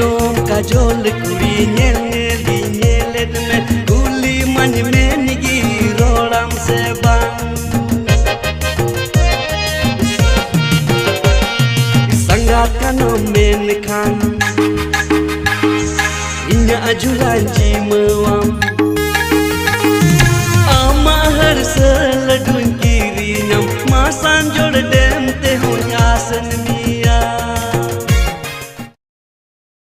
Tainom kajol kuri nyeli nyelet me Kuli man men girolam sebang Sangat kano men kan Inya ajulan ji mewam Ama harsa